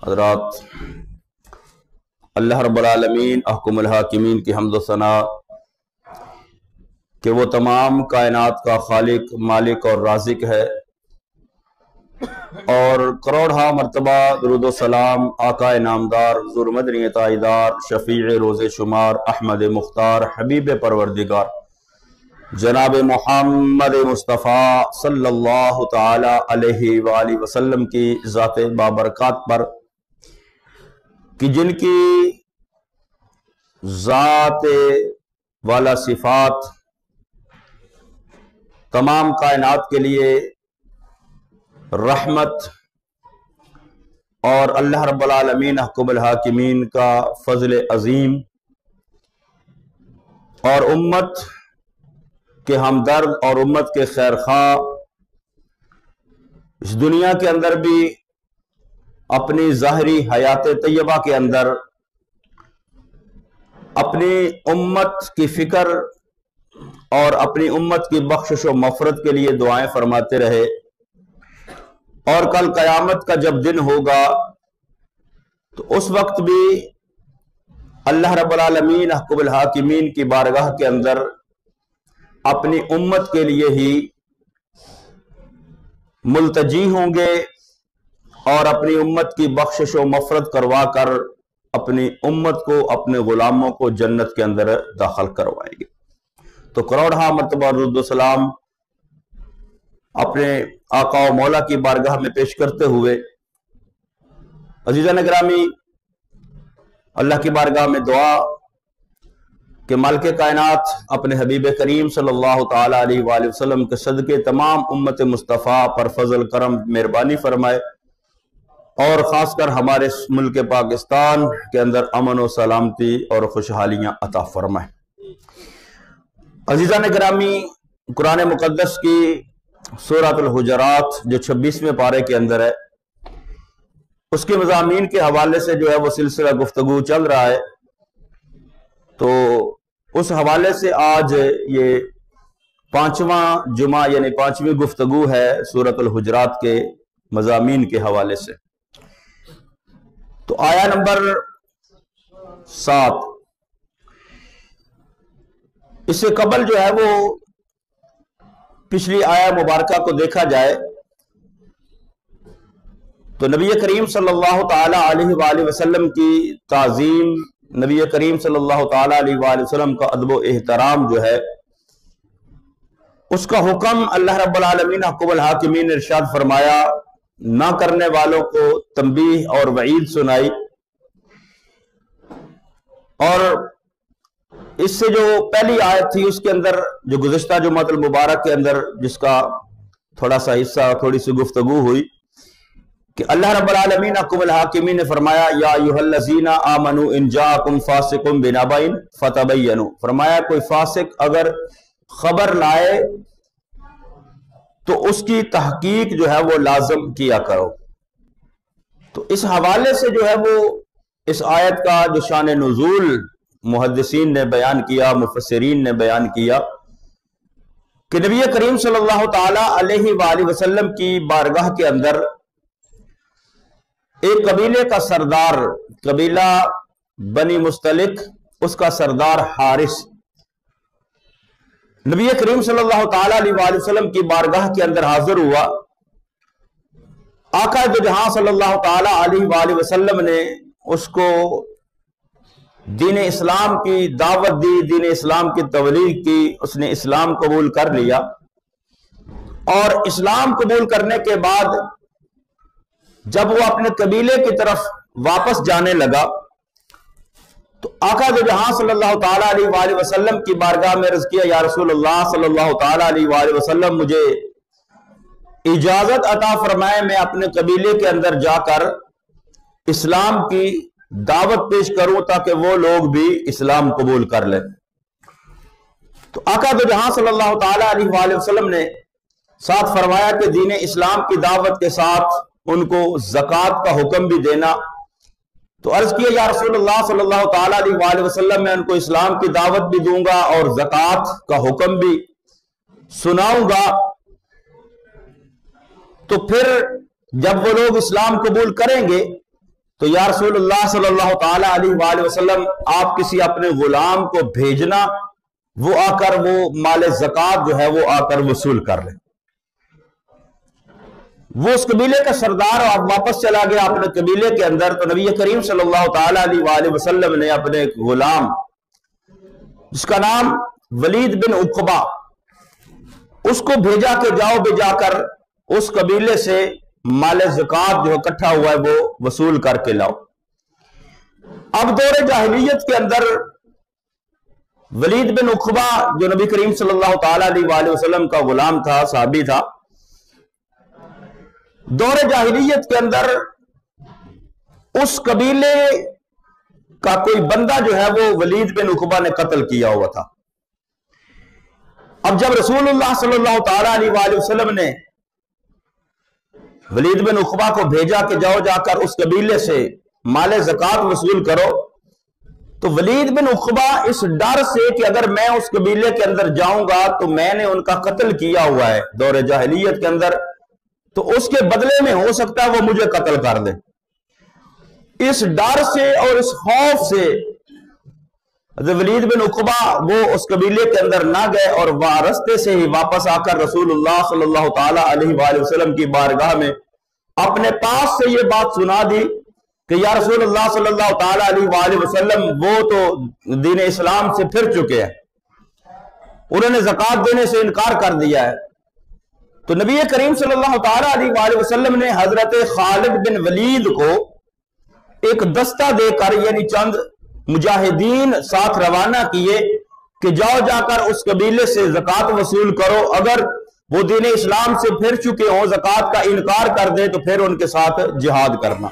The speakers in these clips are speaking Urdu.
حضرات، اللہ رب العالمین احکم الحاکمین کی حمد و ثنا کہ وہ تمام کائنات کا خالق، مالک اور رازق ہے، اور کروڑہا مرتبہ درود و سلام آقا نامدار، حضور مدنی تاجدار، شفیع روز شمار، احمد مختار، حبیب پروردگار جناب محمد مصطفیٰ صلی اللہ تعالی علیہ وآلہ وسلم کی ذات بابرکات پر، کہ جن کی ذات والا صفات تمام کائنات کے لیے رحمت اور اللہ رب العالمین احکم الحاکمین کا فضل عظیم اور امت کے ہمدرد اور امت کے خیر خواہ اس دنیا کے اندر بھی اپنی ظاہری حیات طیبہ کے اندر اپنی امت کی فکر اور اپنی امت کی بخشش و مغفرت کے لیے دعائیں فرماتے رہے، اور کل قیامت کا جب دن ہوگا تو اس وقت بھی اللہ رب العالمین احکم الحاکمین کی بارگاہ کے اندر اپنی امت کے لیے ہی ملتجی ہوں گے اور اپنی امت کی بخشش و مغفرت کروا کر اپنی امت کو، اپنے غلاموں کو جنت کے اندر داخل کروائیں گے۔ تو کروڑہا مرتبہ درود و سلام اپنے آقا و مولا کی بارگاہ میں پیش کرتے ہوئے، عزیزان گرامی، اللہ کی بارگاہ میں دعا کہ مالک کائنات اپنے حبیب کریم صلی اللہ تعالی علیہ وآلہ وسلم کے صدقے تمام امت مصطفیٰ پر فضل کرم مہربانی فرمائے، اور خاص کر ہمارے ملک پاکستان کے اندر امن و سلامتی اور خوشحالیاں عطا فرمائے۔ عزیزان گرامی، قرآن مقدس کی سورۃ الحجرات جو 26ویں پارے کے اندر ہے، اس کے مضامین کے حوالے سے جو ہے وہ سلسلہ گفتگو چل رہا ہے، تو اس حوالے سے آج یہ 5واں جمعہ یعنی 5ویں گفتگو ہے سورۃ الحجرات کے مضامین کے حوالے سے۔ تو آیا نمبر 7، اس سے قبل جو ہے وہ پچھلی آیا مبارکہ کو دیکھا جائے تو نبی کریم صلی اللہ تعالی علیہ وآلہ وسلم کی تعظیم، نبی کریم صلی اللہ تعالی علیہ وآلہ وسلم کا ادب و احترام جو ہے، اس کا حکم اللہ رب العالمین حکم الحاکمین نے ارشاد فرمایا، نہ کرنے والوں کو تنبیہ اور وعید سنائی۔ اور اس سے جو پہلی آیت تھی اس کے اندر جو گزشتہ جمعۃ المبارک کے اندر جس کا تھوڑا سا حصہ، تھوڑی سی گفتگو ہوئی کہ اللہ رب العالمین حکم الحاکمین نے فرمایا، یا ایھا الذین آمنوا ان جاءکم فاسق بنبأ فتبینوا، فرمایا کوئی فاسق اگر خبر لائے تو اس کی تحقیق جو ہے وہ لازم کیا کرو۔ تو اس حوالے سے جو ہے وہ اس آیت کا جو شان نزول محدثین نے بیان کیا، مفسرین نے بیان کیا کہ نبی کریم صلی اللہ تعالی علیہ وآلہ وسلم کی بارگاہ کے اندر ایک قبیلے کا سردار، قبیلہ بنی مستلق، اس کا سردار حارث نبی کریم صلی اللہ تعالی علیہ وآلہ وسلم کی بارگاہ کے اندر حاضر ہوا۔ آقا دو جہاں صلی اللہ تعالی علیہ وآلہ وسلم نے اس کو دین اسلام کی دعوت دی، دین اسلام کی تبلیغ کی، اس نے اسلام قبول کر لیا، اور اسلام قبول کرنے کے بعد جب وہ اپنے قبیلے کی طرف واپس جانے لگا تو آقا دو جہاں صلی اللہ تعالی علیہ وآلہ وسلم کی بارگاہ میں عرض کیا، یا رسول اللہ صلی اللہ تعالی علیہ وآلہ وسلم، مجھے اجازت عطا فرمائے میں اپنے قبیلے کے اندر جا کر اسلام کی دعوت پیش کروں تاکہ وہ لوگ بھی اسلام قبول کر لیں۔ تو آقا دو جہاں صلی اللہ تعالی علیہ وآلہ وسلم نے ساتھ فرمایا کہ دین اسلام کی دعوت کے ساتھ ان کو زکوٰۃ کا حکم بھی دینا۔ تو عرض کیا، یا رسول اللہ صلی اللہ تعالی علیہ وآلہ وسلم، میں ان کو اسلام کی دعوت بھی دوں گا اور زکوٰۃ کا حکم بھی سناؤں گا، تو پھر جب وہ لوگ اسلام قبول کریں گے تو یا رسول اللہ صلی اللہ تعالی علیہ وآلہ وسلم آپ کسی اپنے غلام کو بھیجنا، وہ آ کر وہ مال زکوٰۃ جو ہے وہ آ کر وصول کر لیں۔ وہ اس قبیلے کا سردار اور واپس چلا گیا اپنے قبیلے کے اندر، تو نبی کریم صلی اللہ تعالی علیہ وآلہ وسلم نے اپنے ایک غلام جس کا نام ولید بن عقبہ، اس کو بھیجا کہ جاؤ بھی جا کر اس قبیلے سے مال زکوٰۃ جو اکٹھا ہوا ہے وہ وصول کر کے لاؤ۔ اب دور جاہلیت کے اندر ولید بن عقبہ جو نبی کریم صلی اللہ تعالی علیہ وآلہ وسلم کا غلام تھا، صحابی تھا، دور جاہلیت کے اندر اس قبیلے کا کوئی بندہ جو ہے وہ ولید بن عقبہ نے قتل کیا ہوا تھا۔ اب جب رسول اللہ صلی اللہ تعالی علیہ وآلہ وسلم نے ولید بن عقبہ کو بھیجا کہ جاؤ جا کر اس قبیلے سے مال زکوٰۃ وصول کرو، تو ولید بن عقبہ اس ڈر سے کہ اگر میں اس قبیلے کے اندر جاؤں گا تو میں نے ان کا قتل کیا ہوا ہے دور جاہلیت کے اندر، تو اس کے بدلے میں ہو سکتا ہے وہ مجھے قتل کر دے۔ اس ڈر سے اور اس خوف سے ولید بن عقبہ وہ اس قبیلے کے اندر نہ گئے، اور راستے سے ہی واپس آ کر رسول اللہ صلی اللہ تعالی علیہ وآلہ وسلم کی بارگاہ میں اپنے پاس سے یہ بات سنا دی کہ یا رسول اللہ صلی اللہ تعالی علیہ وآلہ وسلم وہ تو دین اسلام سے پھر چکے ہیں، انہوں نے زکوٰۃ دینے سے انکار کر دیا ہے۔ تو نبی کریم صلی اللہ تعالی علیہ وآلہ وسلم نے حضرت خالد بن ولید کو ایک دستہ دے کر، یعنی چند مجاہدین ساتھ روانہ کیے کہ جاؤ جا کر اس قبیلے سے زکوٰۃ وصول کرو، اگر وہ دین اسلام سے پھر چکے ہوں، زکوٰۃ کا انکار کر دیں، تو پھر ان کے ساتھ جہاد کرنا۔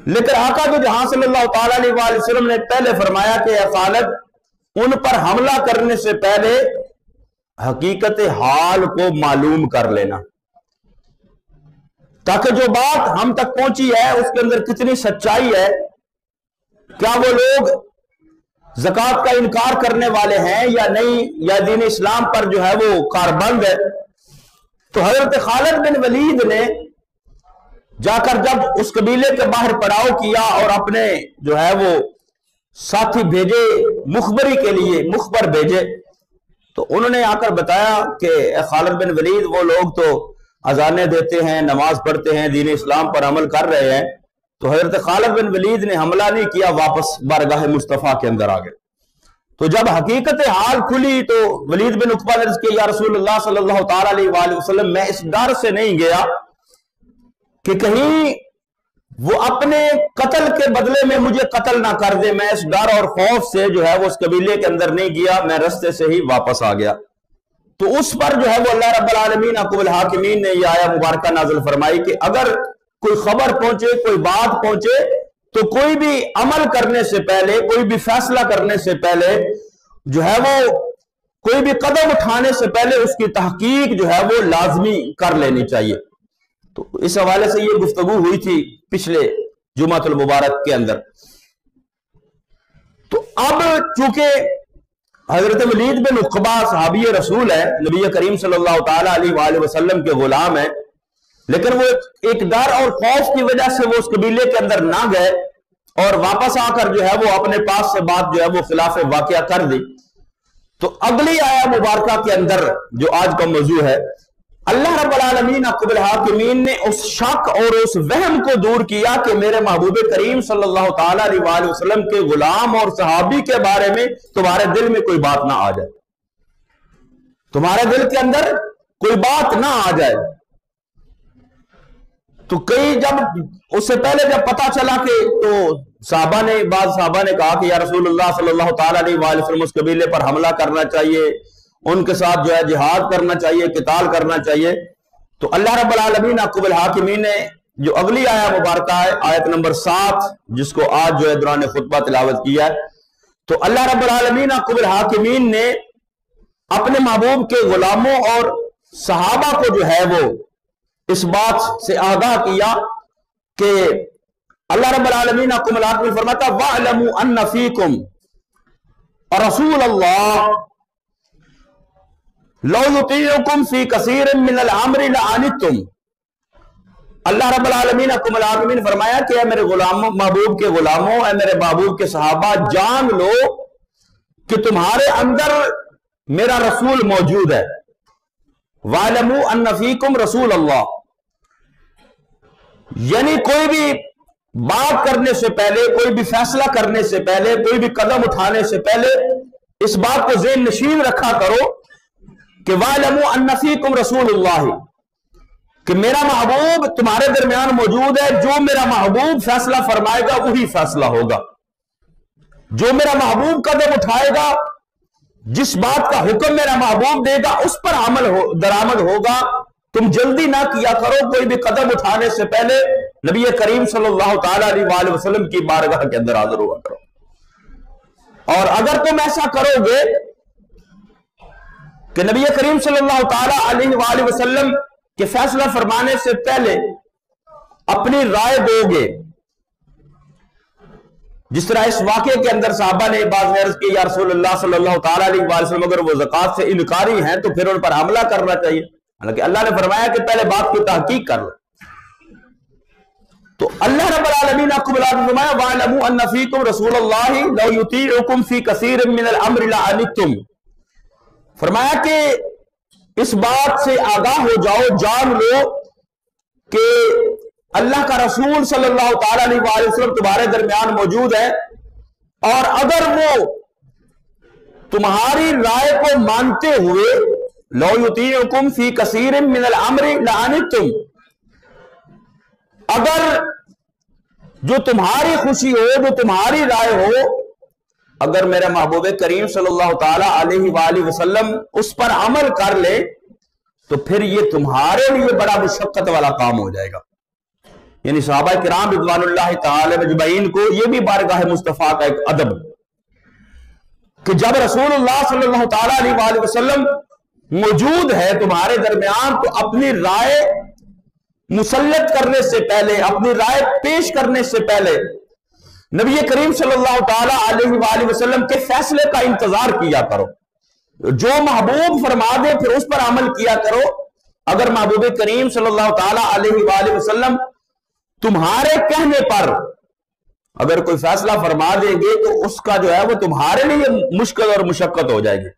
لیکن آقا جو جہاں صلی اللہ تعالی علیہ وآلہ وسلم نے پہلے فرمایا کہ اے خالد، ان پر حملہ کرنے سے پہلے حقیقت حال کو معلوم کر لینا، تاکہ جو بات ہم تک پہنچی ہے اس کے اندر کتنی سچائی ہے، کیا وہ لوگ زکوٰۃ کا انکار کرنے والے ہیں یا نہیں، یا دین اسلام پر جو ہے وہ کاربند ہے۔ تو حضرت خالد بن ولید نے جا کر جب اس قبیلے کے باہر پڑاؤ کیا اور اپنے جو ہے وہ ساتھی بھیجے مخبری کے لیے، مخبر بھیجے، تو انہوں نے آ کر بتایا کہ اے خالد بن ولید، وہ لوگ تو اذانیں دیتے ہیں، نماز پڑھتے ہیں، دین اسلام پر عمل کر رہے ہیں۔ تو حضرت خالد بن ولید نے حملہ نہیں کیا، واپس بارگاہ مصطفیٰ کے اندر آ گئے۔ تو جب حقیقت حال کھلی تو ولید بن عقبہ نے عرض کیا یا رسول اللہ صلی اللہ تعالی علیہ وآلہ وسلم، میں اس ڈر سے نہیں گیا کہ کہیں وہ اپنے قتل کے بدلے میں مجھے قتل نہ کر دے، میں اس ڈر اور خوف سے جو ہے وہ اس قبیلے کے اندر نہیں گیا، میں رستے سے ہی واپس آ گیا۔ تو اس پر جو ہے وہ اللہ رب العالمین احکم الحاکمین نے یہ آیہ مبارکہ نازل فرمائی کہ اگر کوئی خبر پہنچے، کوئی بات پہنچے، تو کوئی بھی عمل کرنے سے پہلے، کوئی بھی فیصلہ کرنے سے پہلے جو ہے وہ کوئی بھی قدم اٹھانے سے پہلے اس کی تحقیق جو ہے وہ لازمی کر لینی چاہیے۔ تو اس حوالے سے یہ گفتگو ہوئی تھی پچھلے جمعۃ المبارک کے اندر۔ تو اب چونکہ حضرت ولید بن عقبہ صحابی رسول ہے، نبی کریم صلی اللہ تعالی علیہ وآلہ وسلم کے غلام ہے، لیکن وہ ایک ڈر اور خوف کی وجہ سے وہ اس قبیلے کے اندر نہ گئے اور واپس آ کر جو ہے وہ اپنے پاس سے بات جو ہے وہ خلاف واقعہ کر دی۔ تو اگلی آیہ مبارکہ کے اندر جو آج کا موضوع ہے، اللہ رب العالمین احکم الحاکمین نے اس شک اور اس وہم کو دور کیا کہ میرے محبوب کریم صلی اللہ تعالی علیہ وآلہ وسلم کے غلام اور صحابی کے بارے میں تمہارے دل میں کوئی بات نہ آ جائے، تمہارے دل کے اندر کوئی بات نہ آ جائے۔ تو کئی جب اس سے پہلے جب پتا چلا کہ تو صحابہ نے، بعض صحابہ نے کہا کہ یا رسول اللہ صلی اللہ تعالی علیہ وآلہ وسلم اس قبیلے پر حملہ کرنا چاہیے، ان کے ساتھ جو ہے جہاد کرنا چاہیے، قتال کرنا چاہیے۔ تو اللہ رب العالمین احکم الحاکمین نے جو اگلی آیہ مبارکہ ہے، آیت نمبر 7، جس کو آج جو ہے دوران خطبہ تلاوت کیا ہے، تو اللہ رب العالمین احکم الحاکمین نے اپنے محبوب کے غلاموں اور صحابہ کو جو ہے وہ اس بات سے آگاہ کیا کہ اللہ رب العالمین احکم الحاکمین فرماتا وَاعْلَمُوا أَنَّ فِيكُمْ رَسُولَ اللَّهِ لو يطيعكم في كثير من الامر لعنتم اللہ رب العالمین حکم العالمین فرمایا کہ اے میرے غلاموں، محبوب کے غلاموں، اے میرے محبوب کے صحابہ، جان لو کہ تمہارے اندر میرا رسول موجود ہے۔ وَاعْلَمُوا أَنَّ فِيكُمْ رَسُولَ اللَّهِ، یعنی کوئی بھی بات کرنے سے پہلے، کوئی بھی فیصلہ کرنے سے پہلے، کوئی بھی قدم اٹھانے سے پہلے اس بات کو ذہن نشین رکھا کرو کہ وَاعْلَمُوا أَنَّ فِيكُمْ رَسُولُ اللَّهِ، کہ میرا محبوب تمہارے درمیان موجود ہے۔ جو میرا محبوب فیصلہ فرمائے گا وہی فیصلہ ہوگا، جو میرا محبوب قدم اٹھائے گا، جس بات کا حکم میرا محبوب دے گا اس پر عمل درآمد ہوگا۔ تم جلدی نہ کیا کرو، کوئی بھی قدم اٹھانے سے پہلے نبی کریم صلی اللہ تعالی علیہ وآلہ وسلم کی بارگاہ کے اندر حاضر ہوا کرو۔ اور اگر تم ایسا کرو گے کہ نبی کریم صلی اللہ تعالی علیہ وآلہ وسلم کے فیصلہ فرمانے سے پہلے اپنی رائے دو گے، جس طرح اس واقعے کے اندر صحابہ نے بعض نے عرض کی یا رسول اللہ صلی اللہ تعالی علیہ وآلہ وسلم اگر وہ زکوٰۃ سے انکاری ہیں تو پھر ان پر حملہ کرنا چاہیے، حالانکہ اللہ نے فرمایا کہ پہلے بات کی تحقیق کر لو۔ تو اللہ رب العالمین نے فرمایا وَاعْلَمُوا أَنَّ فِيكُمْ رَسُولَ اللَّهِ لَوْ يُطِيعُكُمْ فِي كَثِيرٍ مِّنَ الْأَمْرِ لَعَنِتُّمْ، فرمایا کہ اس بات سے آگاہ ہو جاؤ، جان لو کہ اللہ کا رسول صلی اللہ تعالی علیہ وآلہ وسلم تمہارے درمیان موجود ہے، اور اگر وہ تمہاری رائے کو مانتے ہوئے لَوْ يُطِيعُكُمْ فِي كَثِيرٍ مِّنَ الْأَمْرِ لَعَنِتُّمْ، اگر جو تمہاری خوشی ہو، جو تمہاری رائے ہو، اگر میرا محبوب کریم صلی اللہ تعالی علیہ وآلہ وسلم اس پر عمل کر لے تو پھر یہ تمہارے لیے بڑا مشقت والا کام ہو جائے گا۔ یعنی صحابہ کرام رضوان اللہ تعالی مجمعین کو یہ بھی بارگاہ مصطفیٰ کا ایک ادب کہ جب رسول اللہ صلی اللہ تعالی علیہ وآلہ وسلم موجود ہے تمہارے درمیان تو اپنی رائے مسلط کرنے سے پہلے، اپنی رائے پیش کرنے سے پہلے نبی کریم صلی اللہ تعالی علیہ وآلہ وسلم کے فیصلے کا انتظار کیا کرو۔ جو محبوب فرما دے پھر اس پر عمل کیا کرو۔ اگر محبوب کریم صلی اللہ تعالی علیہ وآلہ وسلم تمہارے کہنے پر اگر کوئی فیصلہ فرما دیں گے تو اس کا جو ہے وہ تمہارے لیے مشکل اور مشقت ہو جائے گی۔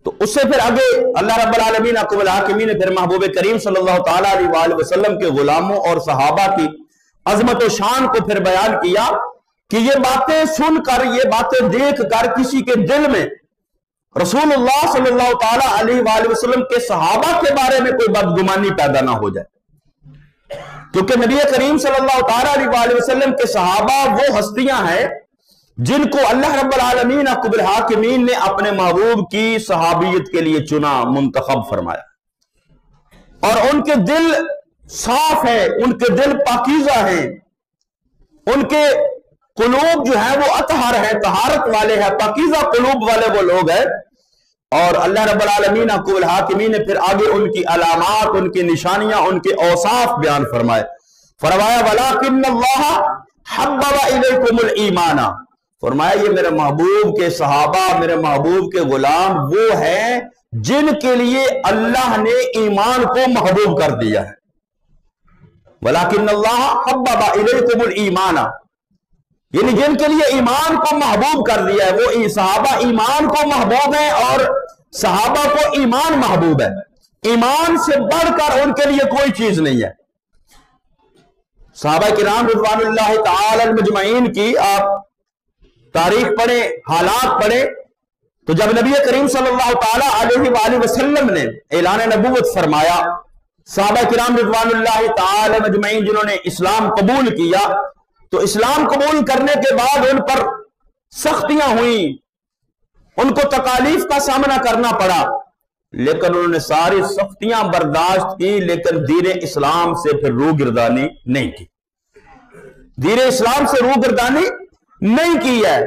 تو اس سے پھر آگے اللہ رب العالمین حکم الحاکمین نے پھر محبوب کریم صلی اللہ تعالی علیہ وآلہ وسلم کے غلاموں اور صحابہ کی عظمت و شان کو پھر بیان کیا کہ یہ باتیں سن کر، یہ باتیں دیکھ کر کسی کے دل میں رسول اللہ صلی اللہ تعالی علیہ وآلہ وسلم کے صحابہ کے بارے میں کوئی بدگمانی پیدا نہ ہو جائے، کیونکہ نبی کریم صلی اللہ تعالی علیہ وآلہ وسلم کے صحابہ وہ ہستیاں ہیں جن کو اللہ رب العالمین حکم الحاکمین نے اپنے محبوب کی صحابیت کے لیے چنا، منتخب فرمایا، اور ان کے دل صاف ہیں، ان کے دل پاکیزہ ہیں، ان کے قلوب جو ہیں وہ اطہر ہیں، طہارت والے ہیں، پاکیزہ قلوب والے وہ لوگ ہیں۔ اور اللہ رب العالمین حکم الحاکمین نے پھر آگے ان کی علامات، ان کی نشانیاں، ان کے اوصاف بیان فرمائے۔ فرمایا وَلَٰكِنَّ اللَّهَ حَبَّبَ إِلَيْكُمُ الْإِيمَانَ، فرمایا یہ میرے محبوب کے صحابہ، میرے محبوب کے غلام وہ ہیں جن کے لیے اللہ نے ایمان کو محبوب کر دیا ہے۔ وَلَٰكِنَّ اللَّهَ حَبَّبَ إِلَيْكُمُ الْإِيمَانَ، یعنی جن کے لیے ایمان کو محبوب کر دیا ہے، وہ صحابہ ایمان کو محبوب ہیں اور صحابہ کو ایمان محبوب ہے۔ ایمان سے بڑھ کر ان کے لیے کوئی چیز نہیں ہے۔ صحابہ کرام رضوان اللہ تعالی مجمعین کی آپ تاریخ پڑھیں، حالات پڑھیں، تو جب نبی کریم صلی اللہ تعالی علیہ وآلہ وسلم نے اعلان نبوت فرمایا، صحابہ کرام رضوان اللہ تعالی مجمعین جنہوں نے اسلام قبول کیا، تو اسلام قبول کرنے کے بعد ان پر سختیاں ہوئیں، ان کو تکالیف کا سامنا کرنا پڑا، لیکن انہوں نے ساری سختیاں برداشت کی، لیکن دین اسلام سے پھر روگردانی نہیں کی، دین اسلام سے روگردانی نہیں کی ہے۔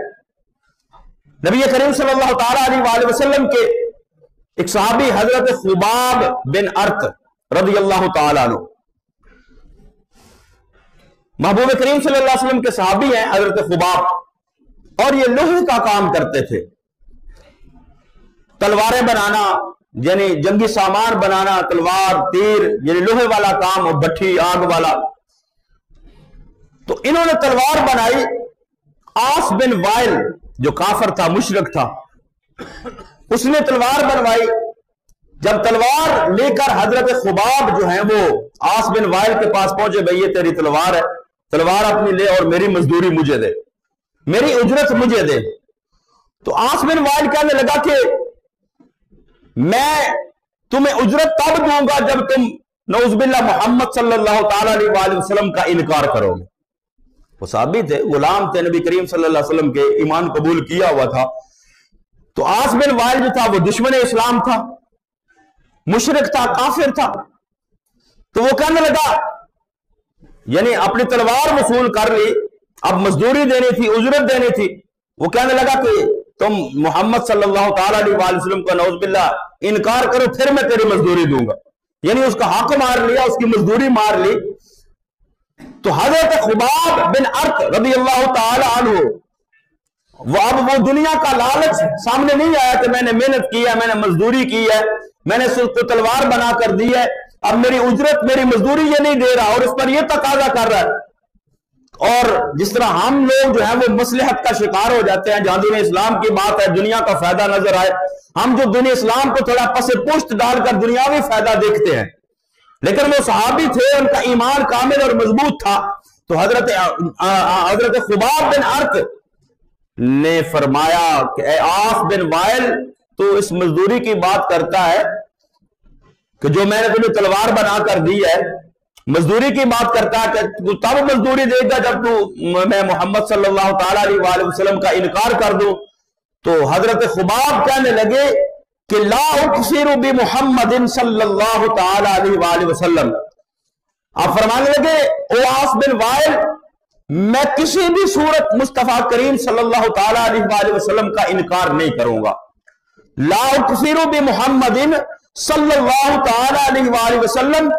نبی کریم صلی اللہ تعالی علیہ وآلہ وسلم کے ایک صحابی حضرت خباب بن ارت رضی اللہ تعالیٰ عنہ، محبوب کریم صلی اللہ علیہ وسلم کے صحابی ہیں حضرت خباب، اور یہ لوہے کا کام کرتے تھے، تلواریں بنانا، یعنی جنگی سامان بنانا، تلوار، تیر، یعنی لوہے والا کام اور بھٹی آگ والا. تو انہوں نے تلوار بنائی. آس بن وائل جو کافر تھا، مشرک تھا، اس نے تلوار بنوائی. جب تلوار لے کر حضرت خباب جو ہیں وہ آس بن وائل کے پاس پہنچے، بھئی یہ تیری تلوار ہے، تلوار اپنی لے اور میری مزدوری مجھے دے، میری اجرت مجھے دے. تو آس بن وائل کہنے لگا کہ میں تمہیں اجرت تب دوں گا جب تم نعوذ باللہ محمد صلی اللہ تعالی علیہ وآلہ وسلم کا انکار کرو گے. وہ صحابی تھے، غلام تھے، نبی کریم صلی اللہ علیہ وسلم کے، ایمان قبول کیا ہوا تھا. تو آس بن وائل جو تھا وہ دشمن اسلام تھا، مشرک تھا، کافر تھا. تو وہ کہنے لگا، یعنی اپنی تلوار وصول کر لی، اب مزدوری دینی تھی، اجرت دینی تھی. وہ کہنے لگا کہ تم محمد صلی اللہ تعالی علیہ وآلہ وسلم کا نعوذ باللہ انکار کرو، پھر میں تیری مزدوری دوں گا. یعنی اس کا حق مار لیا، اس کی مزدوری مار لی. تو حضرت خباب بن ارت رضی اللہ تعالی عنہ، وہ دنیا کا لالچ سامنے نہیں آیا کہ میں نے محنت کی ہے، میں نے مزدوری کی ہے، میں نے صرف کو تلوار بنا کر دی ہے، اب میری اجرت، میری مزدوری یہ نہیں دے رہا، اور اس پر یہ تقاضا کر رہا ہے. اور جس طرح ہم لوگ جو ہیں وہ مصلحت کا شکار ہو جاتے ہیں، جہاں دین اسلام کی بات ہے، دنیا کا فائدہ نظر آئے، ہم جو دین اسلام کو تھوڑا پس پشت ڈال کر دنیاوی فائدہ دیکھتے ہیں. لیکن وہ صحابی تھے، ان کا ایمان کامل اور مضبوط تھا. تو حضرت خباب بن ارت نے فرمایا کہ اے آس بن وائل، تو اس مزدوری کی بات کرتا ہے کہ جو میں نے تمہیں تلوار بنا کر دی ہے، مزدوری کی بات کرتا ہے کہ تو تب مزدوری دے گا جب تو میں محمد صلی اللہ تعالی علیہ وآلہ وسلم کا انکار کر دوں. تو حضرت خباب کہنے لگے کہ لا اکثر بمحمد صلی اللہ تعالی علیہ وآلہ وسلم. آپ فرمانے لگے او آس بن وائل، میں کسی بھی صورت مصطفیٰ کریم صلی اللہ تعالی علیہ وآلہ وسلم کا انکار نہیں کروں گا. لا اکثر بمحمد صلی اللہ تعالی علیہ وآلہ وسلم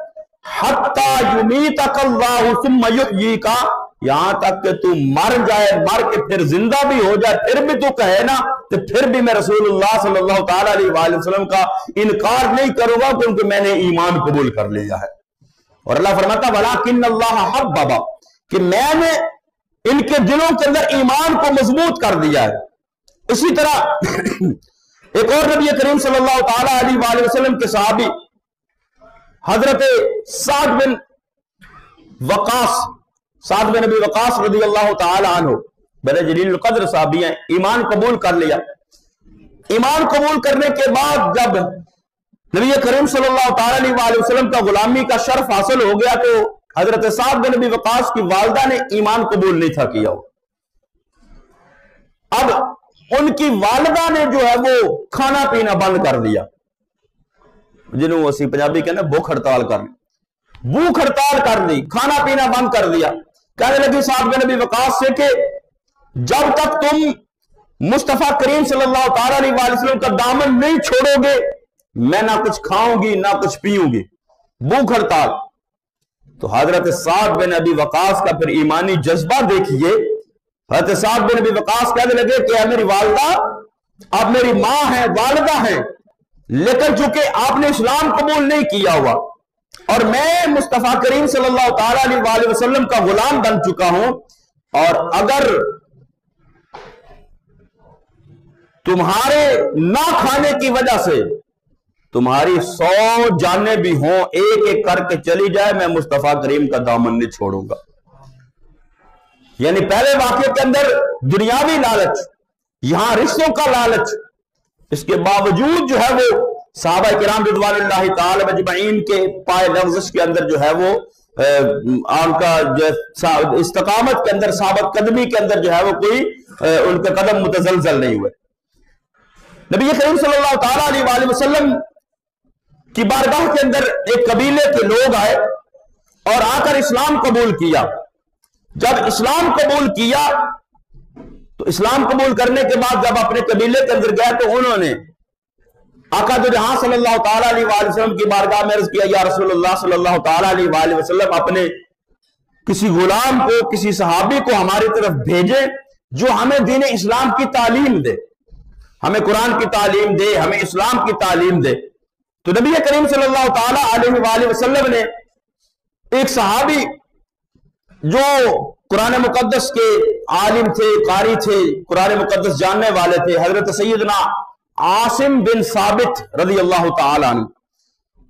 حتی یمیتک اللہ ثم یحییک، یہاں تک کہ تو مر جائے، مر کے پھر زندہ بھی ہو جائے، پھر بھی تو کہے نا، تو پھر بھی میں رسول اللہ صلی اللہ تعالی علیہ وآلہ وسلم کا انکار نہیں کروں گا، کیونکہ میں نے ایمان قبول کر لیا ہے. اور اللہ فرماتا وَلَٰكِنَّ اللَّهَ حَبَّبَ، کہ میں نے ان کے دلوں کے اندر ایمان کو مضبوط کر دیا ہے. اسی طرح ایک اور نبی کریم صلی اللہ تعالی علیہ وآلہ وسلم کے صحابی حضرت سعد بن ابی وقاص رضی اللہ تعالی عنہ، بڑے جلیل القدر صحابی ہیں، ایمان قبول کر لیا. ایمان قبول کرنے کے بعد جب نبی کریم صلی اللہ تعالی علیہ وآلہ وسلم کا غلامی کا شرف حاصل ہو گیا، تو حضرت سعد بن ابی وقاص کی والدہ نے ایمان قبول نہیں تھا کیا. اب ان کی والدہ نے جو ہے وہ کھانا پینا بند کر دیا، جنہوں اسی پنجابی کہنا بھوک ہڑتال کر دی، کھانا پینا بند کر دیا. کہنے لگی سعد بن ابی وقاص سے کہ جب تک تم مصطفیٰ کریم صلی اللہ تعالی علیہ وآلہ وسلم کا دامن نہیں چھوڑو گے، میں نہ کچھ کھاؤں گی نہ کچھ پیوں گی، بھوک ہڑتال. تو حضرت سعد بن ابی وقاص کا پھر ایمانی جذبہ دیکھیے. حضرت سعد بن ابی وقاص کہنے لگے کہ اے میری والدہ، آپ میری ماں ہیں، والدہ ہیں، لیکن چونکہ آپ نے اسلام قبول نہیں کیا ہوا اور میں مصطفیٰ کریم صلی اللہ تعالی علیہ وآلہ وسلم کا غلام بن چکا ہوں، اور اگر تمہارے نہ کھانے کی وجہ سے تمہاری 100 جانیں بھی ہوں، ایک ایک کر کے چلی جائے، میں مصطفیٰ کریم کا دامن نہیں چھوڑوں گا. یعنی پہلے واقعے کے اندر دنیاوی لالچ، یہاں رشتوں کا لالچ، اس کے باوجود جو ہے وہ صحابہ کرام رضوان اللہ تعالی مجمعین کے پائے لغزش کے اندر جو ہے وہ ان کا استقامت کے اندر، ثابت قدمی کے اندر جو ہے وہ کوئی ان کے قدم متزلزل نہیں ہوئے. نبی کریم صلی اللہ تعالی علیہ وآلہ وسلم کی بارگاہ کے اندر ایک قبیلے کے لوگ آئے اور آ کر اسلام قبول کیا. جب اسلام قبول کیا تو اسلام قبول کرنے کے بعد جب اپنے قبیلے کے اندر گئے تو انہوں نے آقا دو جہاں صلی اللہ تعالی علیہ وآلہ وسلم کی بارگاہ میں عرض کیا، یا رسول اللہ صلی اللہ تعالی علیہ وآلہ وسلم اپنے کسی غلام کو، کسی صحابی کو ہماری طرف بھیجیں جو ہمیں دین اسلام کی تعلیم دے، ہمیں قرآن کی تعلیم دے، ہمیں اسلام کی تعلیم دے. تو نبی کریم صلی اللہ تعالی علیہ وآلہ وسلم نے ایک صحابی جو قرآن مقدس کے عالم تھے، قاری تھے، قرآن مقدس جاننے والے تھے، حضرت سیدنا عاصم بن ثابت رضی اللہ تعالی عنہ،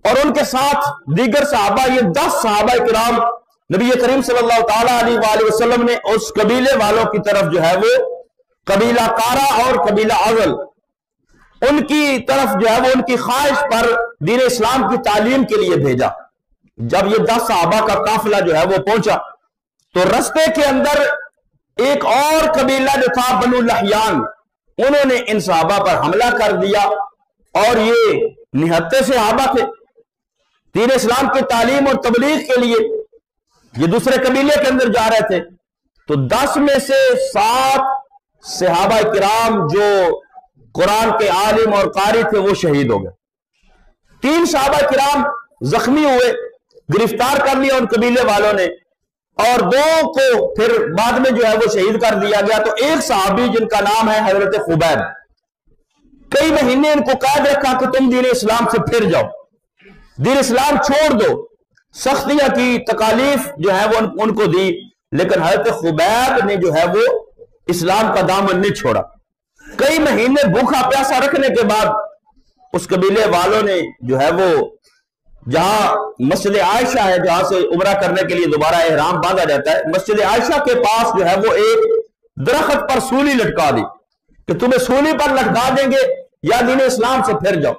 اور ان کے ساتھ دیگر صحابہ، یہ 10 صحابہ کرام نبی کریم صلی اللہ تعالی علیہ وآلہ وسلم نے اس قبیلے والوں کی طرف جو ہے وہ قبیلہ قارہ اور قبیلہ عزل، ان کی طرف جو ہے وہ ان کی خواہش پر دین اسلام کی تعلیم کے لیے بھیجا۔ جب یہ 10 صحابہ کا قافلہ جو ہے وہ پہنچا تو رستے کے اندر ایک اور قبیلہ جو تھا بنو لحیان، انہوں نے ان صحابہ پر حملہ کر دیا، اور یہ نہتے صحابہ تھے، دین اسلام کی تعلیم اور تبلیغ کے لیے یہ دوسرے قبیلے کے اندر جا رہے تھے۔ تو 10 میں سے 7 صحابہ کرام جو قرآن کے عالم اور قاری تھے وہ شہید ہو گئے، 3 صحابہ کرام زخمی ہوئے، گرفتار کر لیا ان قبیلے والوں نے، اور 2 کو پھر بعد میں جو ہے وہ شہید کر دیا گیا۔ تو ایک صحابی جن کا نام ہے حضرت خبیب، کئی مہینے ان کو قید رکھا کہ تم دین اسلام سے پھر جاؤ، دین اسلام چھوڑ دو، سختیاں کی، تکالیف جو ہے وہ ان کو دی، لیکن حضرت خبیب نے جو ہے وہ اسلام کا دامن نہیں چھوڑا۔ کئی مہینے بھوکا پیاسا رکھنے کے بعد اس قبیلے والوں نے جو ہے وہ، جہاں مسجد عائشہ ہے جہاں سے عمرہ کرنے کے لیے دوبارہ احرام باندھا جاتا ہے، مسجد عائشہ کے پاس جو ہے وہ ایک درخت پر سولی لٹکا دی کہ تمہیں سولی پر لٹکا دیں گے یا دین اسلام سے پھر جاؤ۔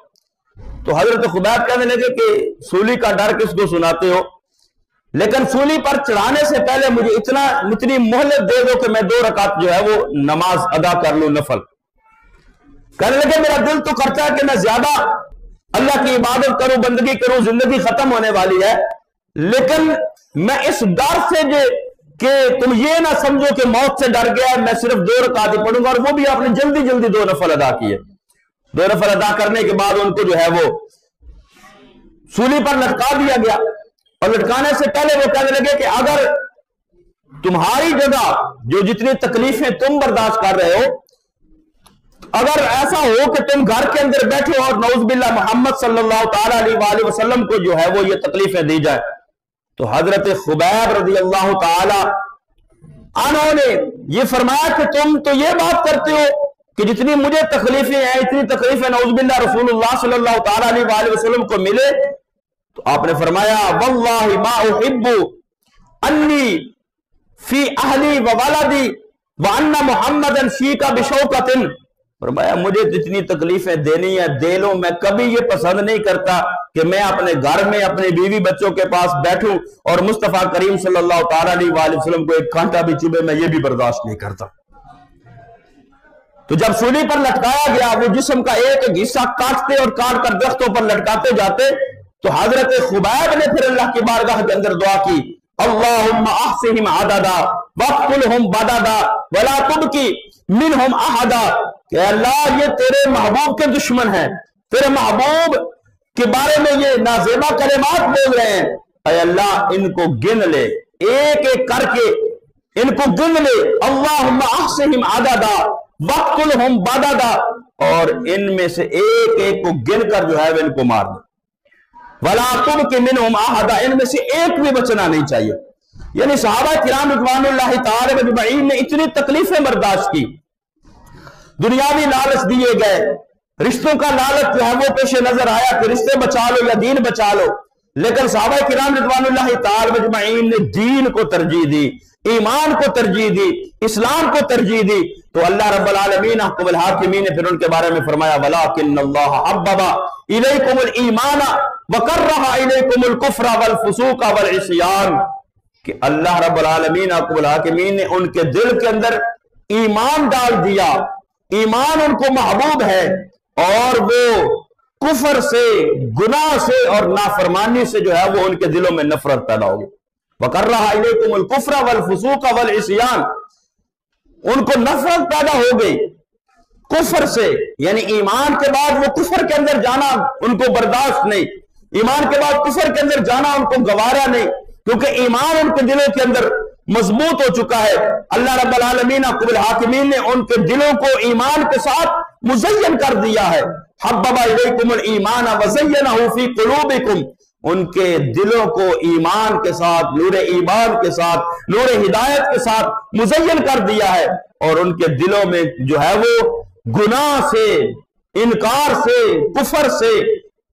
تو حضرت خبیب کہنے لگے کہ سولی کا ڈر کس کو سناتے ہو، لیکن سولی پر چڑھانے سے پہلے مجھے اتنی مہلت دے دو کہ میں 2 رکعت جو ہے وہ نماز ادا کر لوں، نفل۔ کہنے لگے میرا دل تو کرتا ہے کہ میں زیادہ اللہ کی عبادت کروں، بندگی کروں، زندگی ختم ہونے والی ہے، لیکن میں اس ڈر سے کہ تم یہ نہ سمجھو کہ موت سے ڈر گیا، میں صرف 2 رکعت ہی پڑھوں گا۔ اور وہ بھی آپ نے جلدی جلدی 2 نفل ادا کیے۔ 2 نفل ادا کرنے کے بعد ان کو جو ہے وہ سولی پر لٹکا دیا گیا، اور لٹکانے سے پہلے وہ کہنے لگے کہ اگر تمہاری جگہ جو جتنی تکلیفیں تم برداشت کر رہے ہو، اگر ایسا ہو کہ تم گھر کے اندر بیٹھے اور نعوذ باللہ محمد صلی اللہ تعالی علیہ وآلہ وسلم کو جو ہے وہ یہ تکلیفیں دی جائے، تو حضرت خبیب رضی اللہ تعالی عنہ نے یہ فرمایا کہ تم تو یہ بات کرتے ہو کہ جتنی مجھے تکلیفیں ہیں اتنی تکلیفیں نعوذ باللہ رسول اللہ صلی اللہ تعالی علیہ وآلہ وسلم کو ملے۔ تو آپ نے فرمایا واللہ ما احب انی فی اہلی و ولدی وان محمدا فیک بشوکۃ، فرمایا مجھے جتنی تکلیفیں دینی ہیں دے لو، میں کبھی یہ پسند نہیں کرتا کہ میں اپنے گھر میں اپنے بیوی بچوں کے پاس بیٹھوں اور مصطفیٰ کریم صلی اللہ تعالی علیہ وآلہ وسلم کو ایک کانٹا بھی چبھے، میں یہ بھی برداشت نہیں کرتا۔ تو جب سولی پر لٹکایا گیا، وہ جسم کا ایک حصہ کاٹتے اور کاٹ کر درختوں پر لٹکاتے جاتے، تو حضرت خبیب نے پھر اللہ کی بارگاہ کے اندر دعا کی، اللہم احصہم عددا واقتلہم بددا ولا تبکی منہم احدا، کہ اللہ یہ تیرے محبوب کے دشمن ہیں، تیرے محبوب کے بارے میں یہ نازیبہ کلمات بول رہے ہیں، اے اللہ ان کو گن لے، ایک ایک کر کے ان کو گن لے، اللہم احصہم عددا واقتلہم بددا، اور ان میں سے ایک ایک کو گن کر جو ہے وہ ان کو مار دے، وَلَا تُبْقِ مِنْهُمْ أَحَدًا، ان میں سے ایک بھی بچنا نہیں چاہیے۔ یعنی صحابہ کرام رضوان اللہ تعالی اجمعین نے اتنی تکلیفیں برداشت کی، دنیاوی لالچ دیے گئے، رشتوں کا لالچ جو ہے وہ پیش نظر آیا کہ رشتے بچا لو یا دین بچا لو، لیکن صحابہ کرام رضوان اللہ تعالی اجمعین نے دین کو ترجیح دی، ایمان کو ترجیح دی، اسلام کو ترجیح دی۔ تو اللہ رب العالمین احکم الحاکمین نے پھر ان کے بارے میں فرمایا وَلَٰكِنَّ اللَّهَ حَبَّبَ إِلَيْكُمُ الْإِيمَانَ وَكَرَّهَ إِلَيْكُمُ الْكُفْرَ وَالْفُسُوقَ وَالْعِصْيَانَ، کہ اللہ رب العالمین احکم الحاکمین نے ان کے دل کے اندر ایمان ڈال دیا، ایمان ان کو محبوب ہے، اور وہ کفر سے، گناہ سے اور نافرمانی سے جو ہے وہ ان کے دلوں میں نفرت پیدا ہوگی۔ وَكَرَّهَ إِلَيْكُمُ الْكُفْرَ وَالْفُسُوقَ وَالْعِصْيَانَ، ان کو نفرت پیدا ہو گئی کفر سے، یعنی ایمان کے بعد وہ کفر کے اندر جانا ان کو برداشت نہیں، ایمان کے بعد کفر کے اندر جانا ان کو گوارا نہیں، کیونکہ ایمان ان کے دلوں کے اندر مضبوط ہو چکا ہے۔ اللہ رب العالمین قبل حاکمین نے ان کے دلوں کو ایمان کے ساتھ مزین کر دیا ہے۔ حبب الیکم الایمان وزینہ فی قلوبکم، ان کے دلوں کو ایمان کے ساتھ، نور ایمان کے ساتھ، نور ہدایت کے ساتھ مزین کر دیا ہے، اور ان کے دلوں میں جو ہے وہ گناہ سے، انکار سے، کفر سے،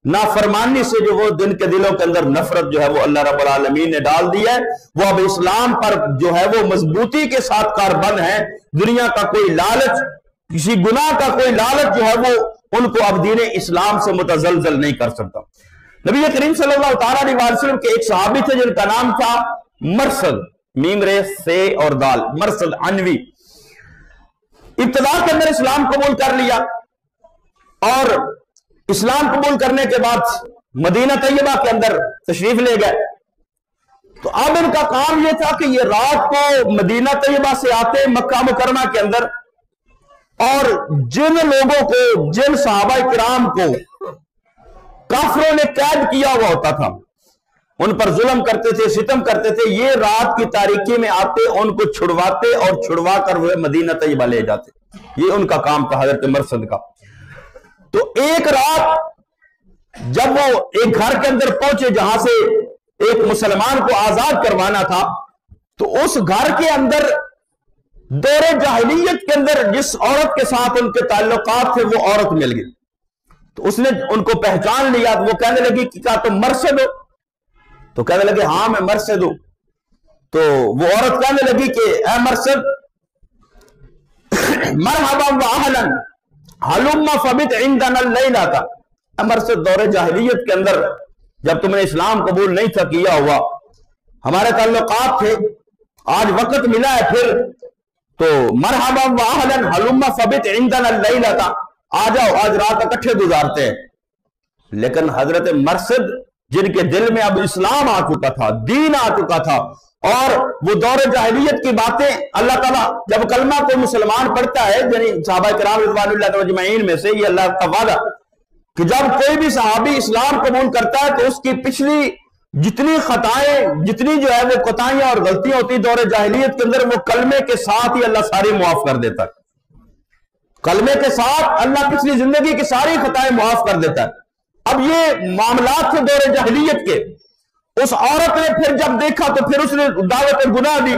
نافرمانی سے جو وہ جن کے دلوں کے اندر نفرت جو ہے وہ اللہ رب العالمین نے ڈال دی ہے، وہ اب اسلام پر جو ہے وہ مضبوطی کے ساتھ کاربند ہے۔ دنیا کا کوئی لالچ، کسی گناہ کا کوئی لالچ جو ہے وہ ان کو اب دین اسلام سے متزلزل نہیں کر سکتا۔ نبی کریم صلی اللہ تعالیٰ علیہ وسلم کے ایک صحابی تھے جن کا نام تھا مرثد، میم ریز سے اور دال، مرثد عنوی۔ ابتدا کے اندر اسلام قبول کر لیا، اور اسلام قبول کرنے کے بعد مدینہ طیبہ کے اندر تشریف لے گئے۔ تو اب ان کا کام یہ تھا کہ یہ رات کو مدینہ طیبہ سے آتے مکہ مکرمہ کے اندر، اور جن لوگوں کو، جن صحابہ کرام کو کافروں نے قید کیا ہوا ہوتا تھا، ان پر ظلم کرتے تھے، ستم کرتے تھے، یہ رات کی تاریکی میں آتے، ان کو چھڑواتے اور چھڑوا کر وہ مدینہ طیبہ لے جاتے۔ یہ ان کا کام تھا حضرت مرثد کا۔ تو ایک رات جب وہ ایک گھر کے اندر پہنچے جہاں سے ایک مسلمان کو آزاد کروانا تھا، تو اس گھر کے اندر دور جاہلیت کے اندر جس عورت کے ساتھ ان کے تعلقات تھے وہ عورت مل گئی۔ تو اس نے ان کو پہچان لیا، تو وہ کہنے لگی کہ کیا تم مرثد ہو؟ تو کہنے لگے ہاں میں مرثد ہوں۔ تو وہ عورت کہنے لگی کہ اے مرثد، مرحبا و اہلا حلم فبت عندنا اللیلہ کا، اے مرثد دور جاہلیت کے اندر جب تم نے اسلام قبول نہیں تھا کیا ہوا، ہمارے تعلقات تھے، آج وقت ملا ہے پھر، تو مرحبا و اہلا حلم فبت عندنا اللیلہ کا، آ جاؤ آج رات اکٹھے گزارتے ہیں۔ لیکن حضرت مرثد جن کے دل میں اب اسلام آ چکا تھا، دین آ چکا تھا، اور وہ دور جاہلیت کی باتیں اللہ تعالیٰ جب کلمہ کو مسلمان پڑھتا ہے، یعنی صحابہ کرام رضوان اللہ اجمعین میں سے یہ اللہ کا وعدہ کہ جب کوئی بھی صحابی اسلام قبول کرتا ہے تو اس کی پچھلی جتنی خطائیں، جتنی جو ہے وہ کوتاہیاں اور غلطیاں ہوتی دور جاہلیت کے اندر، وہ کلمے کے ساتھ ہی اللہ ساری معاف کر دیتا ہے۔ کلمے کے ساتھ اللہ پچھلی زندگی کی ساری خطائیں معاف کر دیتا ہے۔ اب یہ معاملات تھے دور جاہلیت کے۔ اس عورت نے پھر جب دیکھا تو پھر اس نے دعوت گناہ دی،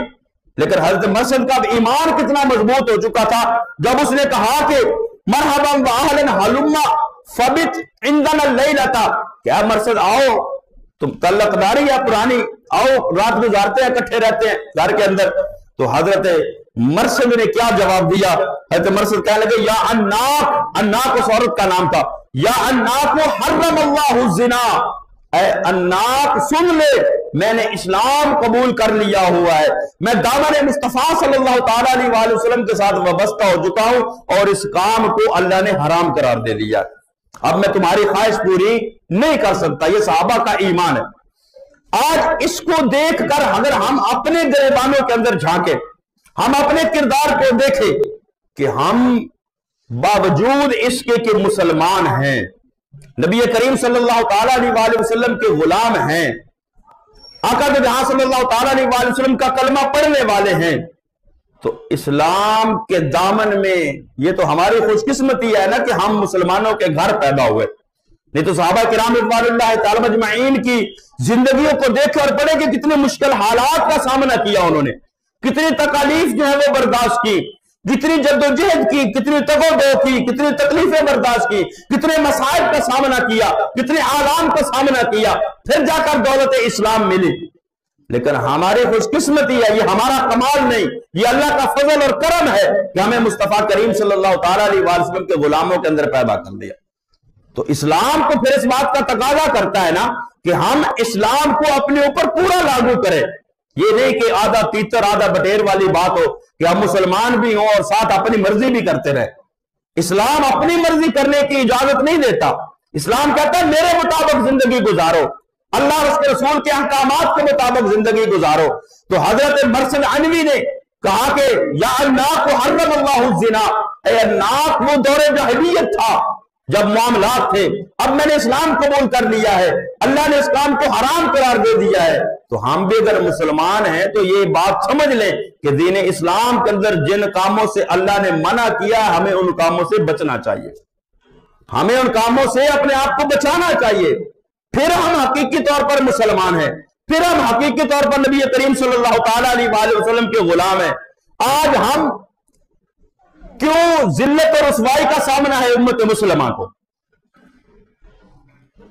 لیکن حضرت مرثد کا ایمان کتنا مضبوط ہو چکا تھا، جب اس نے کہا کہ مرحبا و اہلا حلم فبت عندنا اللیلہ، کیا مرثد آؤ، تم تعلق داری ہے پرانی، آؤ رات گزارتے ہیں، اکٹھے رہتے ہیں گھر کے اندر۔ تو حضرت مرثد نے کیا جواب دیا؟ حضرت مرثد کہنے لگے یا عناق، عناق اس عورت کا نام تھا، یا عناق حرم اللہ الزنا، اے عناق سن لے، میں نے اسلام قبول کر لیا ہوا ہے، میں دامن مصطفیٰ صلی اللہ تعالیٰ علیہ وآلہ وسلم کے ساتھ وابستہ ہو چکا ہوں، اور اس کام کو اللہ نے حرام قرار دے دیا، اب میں تمہاری خواہش پوری نہیں کر سکتا۔ یہ صحابہ کا ایمان ہے۔ آج اس کو دیکھ کر اگر ہم اپنے گریبانوں کے اندر جھانکیں، ہم اپنے کردار کو دیکھیں کہ ہم باوجود اس کے مسلمان ہیں، نبی کریم صلی اللہ تعالیٰ علیہ وآلہ وسلم کے غلام ہیں، آقا دو جہاں صلی اللہ تعالیٰ علیہ وآلہ وسلم کا کلمہ پڑھنے والے ہیں، تو اسلام کے دامن میں یہ تو ہماری خوش قسمتی ہے نا کہ ہم مسلمانوں کے گھر پیدا ہوئے، نہیں تو صحابہ کرام رضوان اللہ تعالیٰ اجمعین کی زندگیوں کو دیکھ اور پڑھے کہ کتنے مشکل حالات کا سامنا کیا انہوں نے، کتنی تکالیف جو ہے وہ برداشت کی، کتنی جدوجہد کی، کتنی تگو کی، کتنی تکلیفیں برداشت کی، کتنے مسائل کا سامنا کیا، کتنے آلام کا سامنا کیا، پھر جا کر دولت اسلام ملی۔ لیکن ہماری خوش قسمتی ہے، یہ ہمارا کمال نہیں، یہ اللہ کا فضل اور کرم ہے کہ ہمیں مصطفیٰ کریم صلی اللہ تعالیٰ علیہ وآلہ وسلم کے غلاموں کے اندر پیدا کر دیا۔ تو اسلام کو پھر اس بات کا تقاضا کرتا ہے نا کہ ہم اسلام کو اپنے اوپر پورا لاگو کریں، یہ نہیں کہ آدھا تیتر آدھا بٹیر والی بات ہو کہ ہم مسلمان بھی ہوں اور ساتھ اپنی مرضی بھی کرتے رہے۔ اسلام اپنی مرضی کرنے کی اجازت نہیں دیتا، اسلام کہتا ہے میرے مطابق زندگی گزارو، اللہ اور اس کے رسول کے احکامات کے مطابق زندگی گزارو۔ تو حضرت مرثد عنوی نے کہا کہ یا عناق حرم اللہ الزنا، اے عناق وہ دور جاہلیت تھا جب معاملات تھے، اب میں نے اسلام قبول کر لیا ہے، اللہ نے اسلام کو حرام قرار دے دیا ہے، تو ہم بھی اگر مسلمان ہیں تو یہ بات سمجھ لیں کہ دین اسلام کے اندر جن کاموں سے اللہ نے منع کیا ہمیں ان کاموں سے بچنا چاہیے، ہمیں ان کاموں سے اپنے آپ کو بچانا چاہیے، پھر ہم حقیقی طور پر مسلمان ہیں، پھر ہم حقیقی طور پر نبی کریم صلی اللہ تعالی علیہ وسلم کے غلام ہیں۔ آج ہم کیوں ذلت اور رسوائی کا سامنا ہے امت مسلمہ کو؟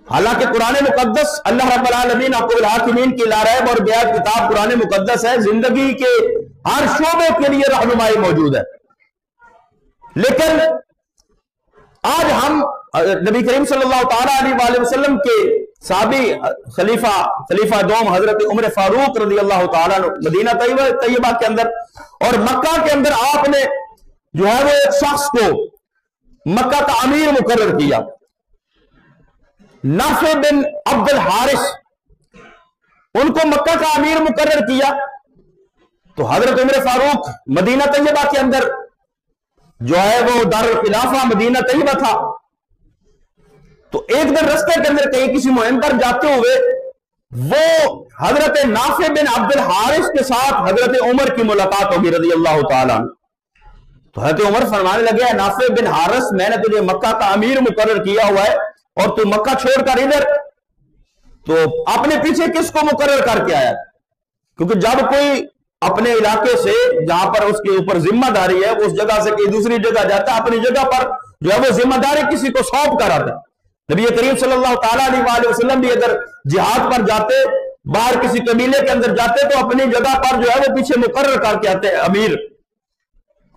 حالانکہ قرآن مقدس اللہ رب العالمین احکم الحاکمین کی لاریب اور بیات کتاب قرآن مقدس ہے، زندگی کے ہر شعبے کے لیے رہنمائی موجود ہے، لیکن آج ہم نبی کریم صلی اللہ تعالی علیہ وسلم کے صحابی خلیفہ دوم حضرت عمر فاروق رضی اللہ تعالیٰ مدینہ طیبہ کے اندر اور مکہ کے اندر آپ نے جو ہے وہ ایک شخص کو مکہ کا امیر مقرر کیا، نافع بن عبد الحارث، ان کو مکہ کا امیر مقرر کیا۔ تو حضرت عمر فاروق مدینہ طیبہ کے اندر جو ہے وہ دار الخلافہ مدینہ طیبہ تھا، تو ایک دن رستے کے اندر کہیں کسی مہم پر جاتے ہوئے وہ حضرت نافع بن عبد الحارث کے ساتھ حضرت عمر کی ملاقات ہوگی رضی اللہ تعالیٰ عنہ۔ تو حضرت عمر فرمانے لگے، نافع بن حارث میں نے تجھے مکہ کا امیر مقرر کیا ہوا ہے اور تو مکہ چھوڑ کر ادھر، تو اپنے پیچھے کس کو مقرر کر کے آیا؟ کیونکہ جب کوئی اپنے علاقے سے جہاں پر اس کے اوپر ذمہ داری ہے وہ اس جگہ سے کہیں دوسری جگہ جاتا ہے، اپنی جگہ پر جو ہے وہ ذمہ داری کسی کو سونپ کر آتا ہے۔ نبی کریم صلی اللہ تعالیٰ علیہ وسلم بھی اگر جہاد پر جاتے، باہر کسی قبیلے کے اندر جاتے تو اپنی جگہ پر جو ہے وہ پیچھے مقرر کر کے آتے، امیر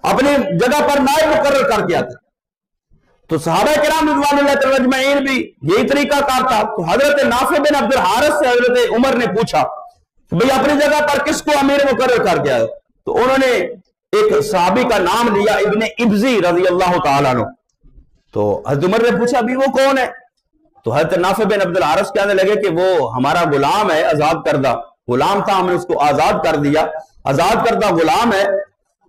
اپنی جگہ پر نائب مقرر کر کے آتے۔ تو صحابہ کرام رضوان اللہ تعالیٰ اجمعین بھی یہی طریقہ کار تھا۔ تو حضرت نافع بن عبد الحارث سے حضرت عمر نے پوچھا کہ بھئی اپنی جگہ پر کس کو امیر مقرر کر کے آئے؟ تو انہوں نے ایک صحابی کا نام لیا، ابن ابزی رضی اللہ تعالیٰ عنہ۔ تو حضرت عمر نے پوچھا بھی وہ کون ہے؟ تو حضرت نافع بن عبد الحارث کہنے لگے کہ وہ ہمارا غلام ہے، آزاد کردہ غلام تھا، ہم نے اس کو آزاد کر دیا، آزاد کردہ غلام ہے۔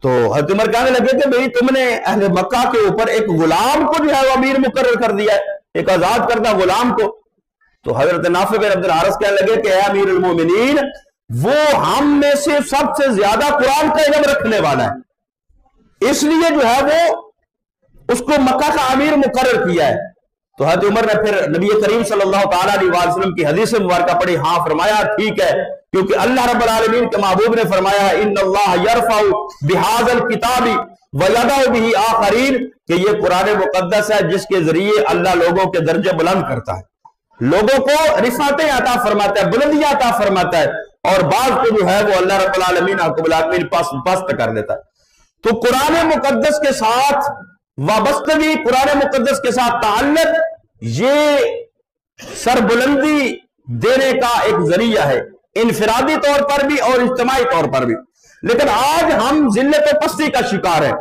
تو حضرت عمر کہنے لگے کہ بھئی تم نے اہل مکہ کے اوپر ایک غلام کو جو ہے وہ امیر مقرر کر دیا ہے، ایک آزاد کردہ غلام کو۔ تو حضرت نافع بن عبد الحارث کہنے لگے کہ اے امیر المومنین، وہ ہم میں سے سب سے زیادہ قرآن کا علم رکھنے والا ہے، اس لیے جو ہے وہ اس کو مکہ کا امیر مقرر کیا ہے۔ تو حضرت عمر نے پھر نبی کریم صلی اللہ تعالیٰ علیہ وسلم کی حدیث مبارکہ پڑھی، ہاں فرمایا ٹھیک ہے، کیونکہ اللہ رب العالمین کے محبوب نے فرمایا ہے ان اللہ یرفع بہذا الکتاب ویضع بہ آخرین، کہ یہ قرآن مقدس ہے جس کے ذریعے اللہ لوگوں کے درجے بلند کرتا ہے، لوگوں کو رفعتیں عطا فرماتا ہے، بلندیاں عطا فرماتا ہے، اور بعض کو جو ہے وہ اللہ رب العالمین پست کر دیتا ہے۔ تو قرآن مقدس کے ساتھ وابستگی، قرآن مقدس کے ساتھ تعلق، یہ سربلندی دینے کا ایک ذریعہ ہے، انفرادی طور پر بھی اور اجتماعی طور پر بھی۔ لیکن آج ہم ذلت و پستی کا شکار ہیں،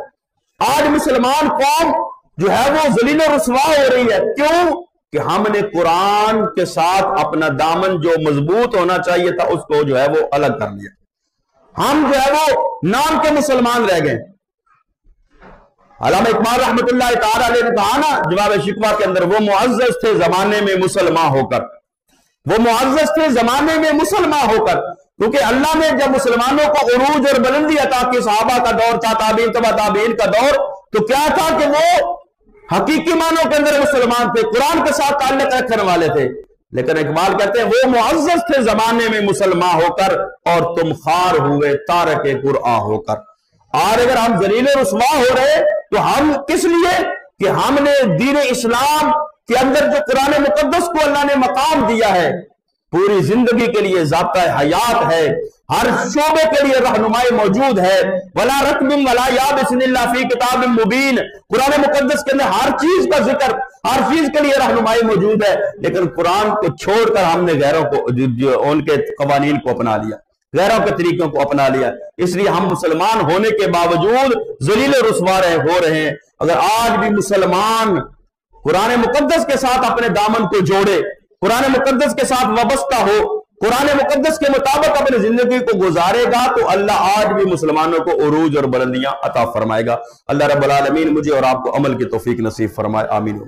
آج مسلمان قوم جو ہے وہ ذلیل و رسوا ہو رہی ہے۔ کیوں؟ کہ ہم نے قرآن کے ساتھ اپنا دامن جو مضبوط ہونا چاہیے تھا اس کو جو ہے وہ الگ کر لیا، ہم جو ہے وہ نام کے مسلمان رہ گئے۔ علامہ اقبال رحمت اللہ تعالی علیہ نے کہا نا جواب شکوہ کے اندر، وہ معزز تھے زمانے میں مسلمان ہو کر، وہ معزز تھے زمانے میں مسلمان ہو کر، کیونکہ اللہ نے جب مسلمانوں کو عروج اور بلندی عطا کی، صحابہ کا دور تھا، تابعین تبع تابعین کا دور، تو کیا تھا کہ وہ حقیقی معنوں کے اندر مسلمان تھے، قرآن کے ساتھ تعلق رکھنے والے تھے۔ لیکن اقبال کہتے ہیں وہ معزز تھے زمانے میں مسلمان ہو کر، اور تم خار ہوئے تارک قرآن ہو کر۔ اور اگر ہم ذلیل و رسوا ہو رہے تو ہم کس لیے؟ کہ ہم نے دین اسلام کے اندر جو قرآن مقدس کو اللہ نے مقام دیا ہے، پوری زندگی کے لیے ضابطہ حیات ہے، ہر شعبے کے لیے رہنمائی موجود ہے۔ وَلَا رَتْبٍ وَلَا يَابِسٍ إِلَّا فِي كِتَابٍ مُبِينٍ، قرآن مقدس کے اندر ہر چیز کا ذکر، ہر چیز کے لیے رہنمائی موجود ہے، لیکن قرآن کو چھوڑ کر ہم نے غیروں کو ان کے قوانین کو اپنا لیا، غیروں کے طریقوں کو اپنا لیا۔ اس لیے ہم مسلمان ہونے کے باوجود ذلیل و رسوا ہو رہے ہیں۔ اگر آج بھی مسلمان قرآن مقدس کے ساتھ اپنے دامن کو جوڑے، قرآن مقدس کے ساتھ وابستہ ہو، قرآن مقدس کے مطابق اپنی زندگی کو گزارے گا، تو اللہ آج بھی مسلمانوں کو عروج اور بلندیاں عطا فرمائے گا۔ اللہ رب العالمین مجھے اور آپ کو عمل کی توفیق نصیب فرمائے، آمین۔